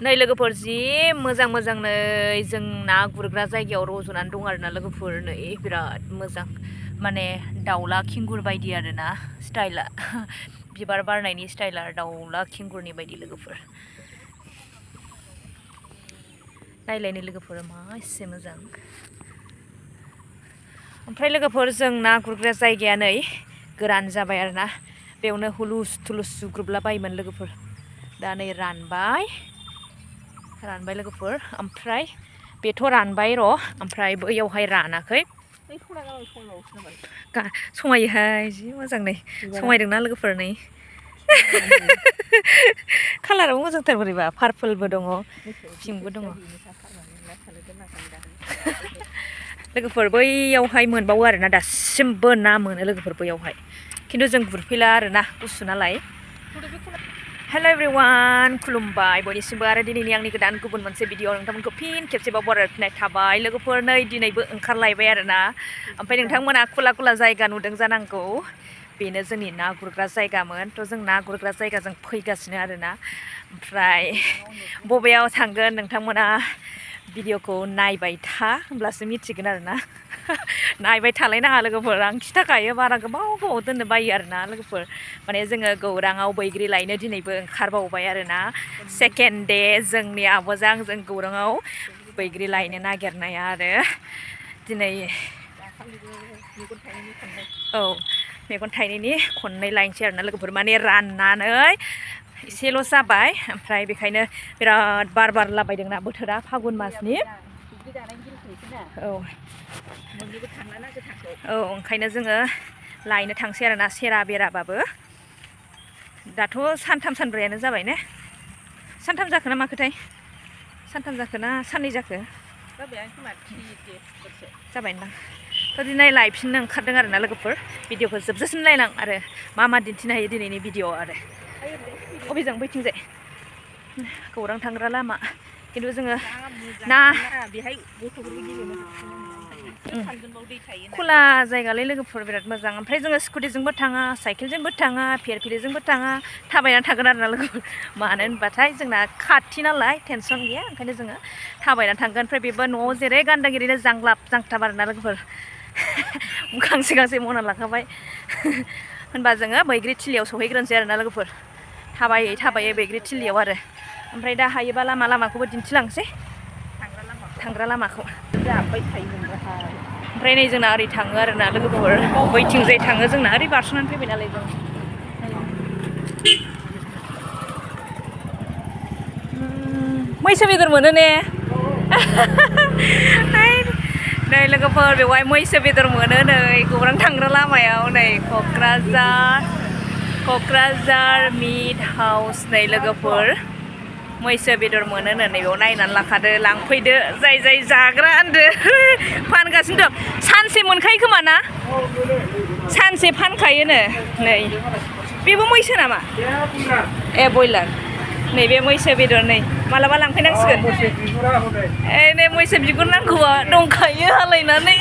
नै लोगोफोर जि मोजां मोजां नै जों ना गुरग्रा जायगायाव रज'नानै दं आरोना लोगोफोर नै बिराद मोजां माने दाउला खिंगुर बायदि आरोना स्टाइला बिबार बारनायनि स्टाइला दाउला खिंगुरनि बायदि लोगोफोर नायलायनो लोगोफोर मा एसे मोजां ओमफ्राय लोगोफोर जों ना गुरग्रा जायगाया नै गोरान जाबाय आरोना बेयावनो हुलुस थुलुस जुग्रुबला बायोमोन लोगोफोर दा नै रानबाय लोगोफोर ओमफ्राय बेथ' रानबाय र' ओमफ्राय बैयावहाय रानाखै समायोहाय जि मोजां नै समायदोंना लोगोफोर नै कालाराबो मोजांथार बोरैबा पार्पलबो दङ पिंकबो दङ लोगोफोर बैयावहाय मोनबावो आरोना दासिमबो ना मोनो लोगोफोर बैयावहाय खिन्थु जों गुरफैला आरोना गुसु नालाय हेल' एभ्रिवान खुलुमबाय बयनिसिमबो आरो दिनैनि आंनि गोदान गुबुन मोनसे भिडिअ नोंथांमोनखौ फिन खेबसेबाव बरायफिननाय थाबाय लोगोफोर नै दिनैबो ओंखारलायबाय आरोना ओमफ्राय नोंथांमोना खुला खुला जायगा नुदों जानांगौ बेनो जोंनि ना गुरग्रा जायगामोन थ' जों ना गुरग्रा जायगाजों फैगासिनो आरोना ओमफ्राय बबेयाव थांगोन नोंथांमोना भिडिअखौ नायबाय था होमब्लासो मिथिगोन आरोना नायबाय थालायनाङा लोगोफोर आं खिथाखायो बारा गोबाव दोननो बायो आरोना लोगोफोर माने जोङो गौराङाव बैग्रि लायनो दिनैबो ओंखारबावबाय आरोना सेकेन्ड दे जोंनि आब'जों जों गौराङाव बैग्रि लायनो नागिरनाया आरो दिनै औ मेगन थाइनैनि खननै लायनोसै आरोना लोगोफोर माने राननानै एसेल' जाबाय ओमफ्राय बेखायनो बिराद बार बारलाबायदोंना बोथोरा फागुन मासनि औ ओंखायनो जोङो लायनो थांसै आरोना सेरा बेराबाबो दाथ' सानथाम सानब्रैयानो जाबाय ने सानथाम जाखो ना माखोथाय सानथाम जाखो ना साननै जाखो जाबायदां थ' दिनै लायफिननो ओंखारदों आरोना लोगोफोर भिडिअखौ जोबजासिम नायलां आरो मा दिन्थिनो हायो दिनैनि भिडिअ आरो अबेजों बैथिंजाय गौरां थांग्रा लामा खिन्थु जोङो ना खुला जायगालै लोगोफोर बिराद मोजां ओमफ्राय जोङो स्कुटिजोंबो थाङा साइकेलजोंबो थाङा फिरफिलिजोंबो थाङा थाबायनानै थागोन आरोना लोगोफोर मानो होनबाथाय जोंना खाथि नालाय टेनसन गैया ओंखायनो जोङो थाबायनानै थांगोन ओमफ्राय बेबो न'आव जेरै गानदों ओरैनो जांग्लाब जांथाब आरोना लोगोफोर गांसे गांसे मना लाखाबाय होनबा जोङो बैग्रि थिलियाव सहैग्रोनोसै आरोना लोगोफोर थाबायै बैग्रि थिलियाव आरो ओमफ्राय दा हायोबा लामाखौबो दिन्थिलांसै थांग्रा लामाखौ ओमफ्राय नै जोंना ओरै थाङो आरोना लोगोफोर बैथिंजाय थाङो जोंना ओरै बारस'नानै फैबाय नालाय जों मैसो बेदर मोनो ने नै लोगोफोर बेवहाय मैसो बेदर मोनो नै गौरां थांग्रा लामायाव नै क'क्राझार मिट हाउस नै लोगोफोर मैसो बेदर मोनो नै बेयाव नायनानै लाखादो लांफैदो जाय जाग्रा होनदो फानगासिनो दं सानसे मोनखायो खोमा ना सानसे फानखायोनो नै बेबो मैसो नामा ए बयलार नैबे मैसो बेदर नै मालाबा लांफैनांसिगोन नै मैसो बिगुर नांगौआ दंखायो हालायनानै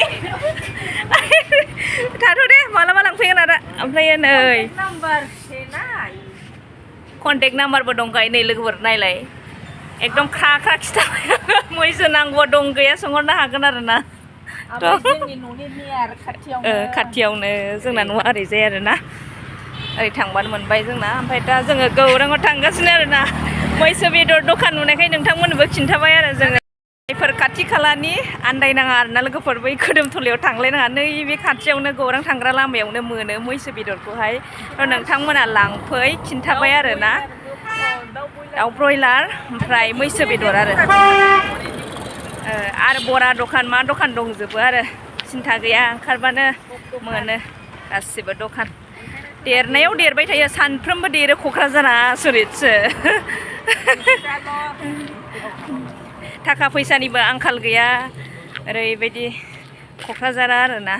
थाथ' दे मालाबा लांफैगोन आरो ओमफ्राय नै कन्टेक्ट नाम्बारबो दंखायो नै लोगोफोर नायलाय एकदम ख्रा ख्रा खिथाबाय मैसो नांगौआ दं गैया सोंहरनो हागोन आरोना खाथियावनो जोंना न'आ ओरैजाय आरोना ओरै थांबानो मोनबाय जोंना ओमफ्राय दा जोङो गौराङाव थांगासिनो आरोना मैसो बेदर दखान नुनायखाय नोंथांमोननोबो खिन्थाबाय आरो जोङो जायफोर खाथि खालानि आन्दायनाङा आरोना लोगोफोर बै खोदोमथलायाव थांलायनाङा नैबे खाथियावनो गौरां थांग्रा लामायावनो मोनो मैसो बेदरखौहाय नोंथांमोना लांफै खिन्थाबाय आरोना दाउ ब्रयलार ओमफ्राय मैसो बेदर आरो बरा दखान मा दखान दंजोबो आरो सिन्था गैया ओंखारबानो मोनो गासिबो दखान देरनायाव देरबाय थायो सानफ्रोमबो देरो क'क्राझारा आसरितसो थाखा फैसानिबो आंखाल गैया ओरैबायदि क'क्राझारा आरोना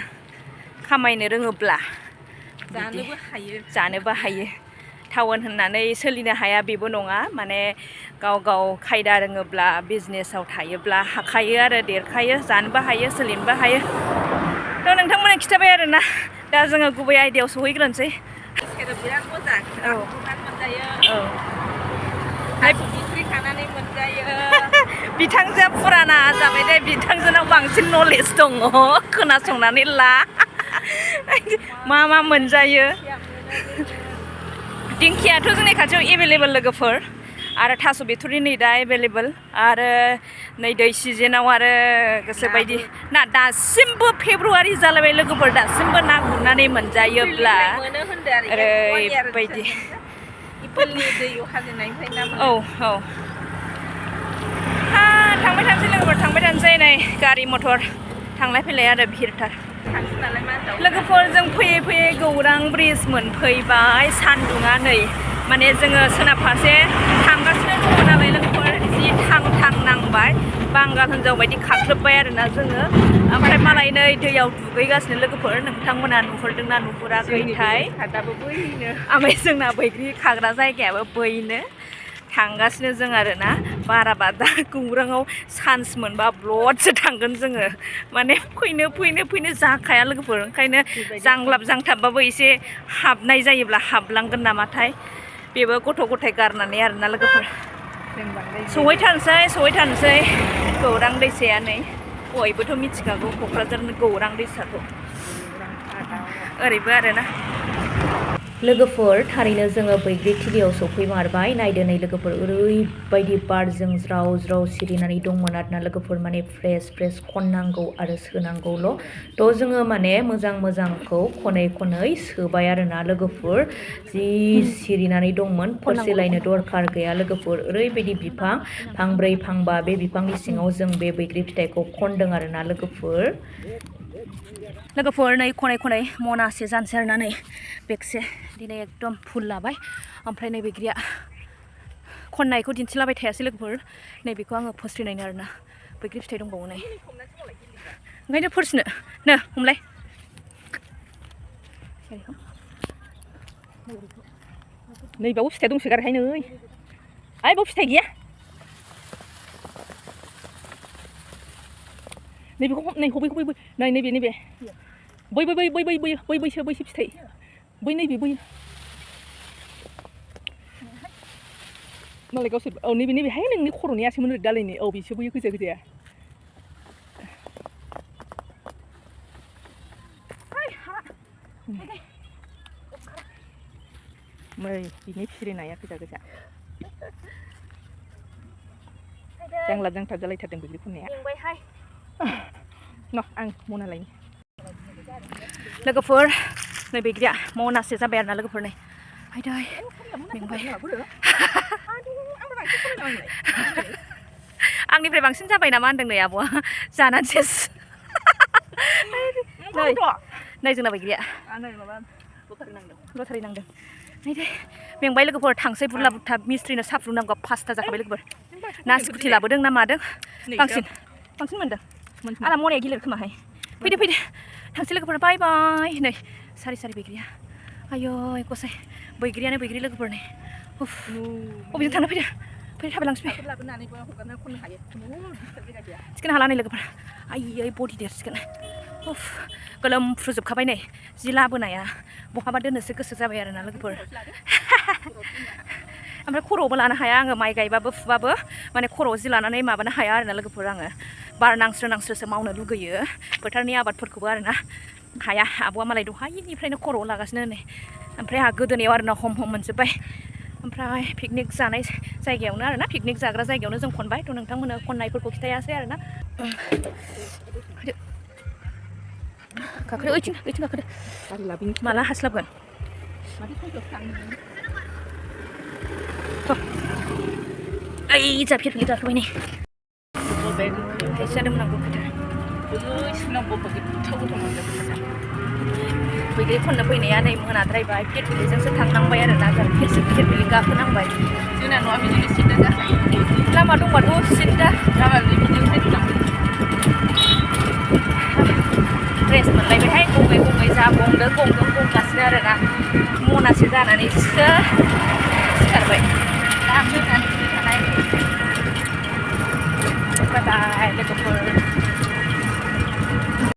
खामायनो रोङोब्ला जानोबो हायो टाउन होननानै सोलिनो हाया बेबो नङा माने गाव खायदा रोङोब्ला बिजनेसाव थायोब्ला हाखायो आरो देरखायो जानोबो हायो सोलिनोबो हायो थ' नोंथांमोना खिथाबाय आरोना दा जोङो गुबै आयदायाव सहैग्रोनोसै बिराद मोजां मोनजायो बिथ्रि खानानै बिथांजोआ फुराना जाबाय दे बिथांजोनाव बांसिन नलेज दङ खोनासंनानै ला मा मा मोनजायो दिंखियाथ' जोंनि खाथियाव एभेलेबल लोगोफोर आरो थास' बिथुरि नै दा एभेलेबल आरो नै दै सिजेनाव आरो गोसोबायदि ना दासिमबो फेब्रुवारि जालायबाय लोगोफोर दासिमबो ना गुरनानै मोनजायोब्ला ओरैबायदि औ औ थांबाय थानोसै लोगोफोर थांबाय थानोसै नै गारि मथर थांलाय फैलाय आरो भिरथार लोगोफोर जों फैयै फैयै गौरां ब्रिज मोनफैबाय सान्दुङा नै माने जोङो सोनाब फारसे थांगासिनो दङ नालाय लोगोफोर जि थां थां नांबाय बांगाल हिनजाव बायदि खाख्लोबबाय आरोना जोङो ओमफ्राय मालाय नै दैयाव दुगैगासिनो लोगोफोर नोंथांमोना नुहुरदोंना नुहुराखैथाय ओमफ्राय जोंना बैग्रि खाग्रा जायगायाबो बैनो थांगासिनो जों आरोना बाराबा दा गौराङाव चान्स मोनबा ब्लडसो थांगोन जोङो माने फैनो जाखाया लोगोफोर ओंखायनो जांलाब जांथाबबाबो एसे हाबनाय जायोब्ला हाबलांगोन नामाथाय बेबो गथ' गथाय गारनानै आरोना लोगोफोर सहैथारनोसै गौरां दैसाया नै बयबोथ' मिथिखागौ क'क्राझारनि गौरां दैसाखौ ओरैबो आरोना लोगोफोर थारैनो जोङो बैग्रि थिलियाव सफैमारबाय नायदो नै लोगोफोर ओरैबायदि बारजों ज्राव ज्राव सिरिनानै दंमोन आरोना लोगोफोर माने फ्रेस खननांगौ आरो सोनांगौल' थ' जोङो माने मोजांखौ खनै सोबाय आरोना लोगोफोर जि सिरिनानै दंमोन फरसेलायनो दरखार गैया लोगोफोर ओरैबायदि बिफां फांब्रै फांबा बे बिफांनि सिङाव जों बे बैग्रि फिथाइखौ खनदों आरोना लोगोफोर नै खनै मनासे जानसै आरोना नै बेगसे दिनै एकदम फुल लाबाय ओमफ्राय नै बैग्रिया खननायखौ दिन्थिलाबाय थायासै लोगोफोर नैबेखौ आङो फोस्रिनायनो आरोना बैग्रि फिथाइ दंबावो नै ओंखायनो फोर्सनो नो हमलाय नै बाव फिथाइ दंसोगारहाय नै आइ बाव फिथाइ गैया नैबेखौ नै हबै नै नैबे बैसो फिथाइ बै नैबे मालाय गावसोर औ नैबेहाय नोंनि खर'नियासोमोन ओरै दालायनि औ बिसो बैयो गोजाया बिनि फिरिनाया गोजा जांलाब जांथाब जालायथारदों बैग्रि खननाया आं मना लायनि लोगोफोर नै बैग्रिया मनासे जाबाय आरोना लोगोफोर नै आयदै मेंबाय आंनिफ्राय बांसिन जाबाय नामा होनदों नै आब'आ जानानै सेस नै जोंना बैग्रिया लटारि नांदों नै दे मेंबाय लोगोफोर थांसै बुरला बुरथा मिस्ट्रिनो साहा फुदुंनांगौ 5ता जाखाबाय लोगोफोर ना स्कुटि लाबोदों ना मादों बांसिन मोनदों आंना मनाया गिलिर खोमाहाय फैदो थांसै लोगोफोर बाय नै सारि बैग्रिया आयै गसाय बैग्रियानो बैग्रि लोगोफोर नै बबेजों थांना फैदो थाबायलांसै थिखोनो हाला नै लोगोफोर आयै बडि देरसिगोन गोलोमफ्रुजोबखाबाय नै जि लाबोनाया बहाबा दोननोसो गोसो जाबाय आरोना लोगोफोर ओमफ्राय खर'आवबो लानो हाया आङो माइ गायबाबो फुबाबो माने खर'आव जि लानानै माबानो हाया आरोना लोगोफोर आङो बार नांस्रोसो मावनो लुगैयो फोथारनि आबादफोरखौबो आरोना हाया आब'आ मालाय दहायनिफ्रायनो खर'आव लागासिनो नै ओमफ्राय आहा गोदोनायाव आरोना हम मोनजोब्बाय ओमफ्राय पिकनिक जानाय जायगायावनो आरोना पिकनिक जाग्रा जायगायावनो जों खनबाय थ' नोंथांमोननो खननायफोरखौ खिथायासै आरोना गाखोदो ओइथिं गाखोदो माला हास्लाबगोन ओइ जा फिरफिलि गाखोबाय नै थाइसे जादोंमोन आं गोखैथार बैग्रि खननो फैनाया नै मोनाद्रायबाय फिरफिलिजोंसो थांनांबाय आरोना जों फिरफिलि गाखोनांबाय जोंना न'आ बिदिनो सिदा जाखायो लामा दंबाथ' सिदा ड्रेस मोनलायबायहाय गङै जा गंगासिनो आरोना मनासे जानानैसो सिखारबाय दा फैनानै थानाय बाय लोगोफोर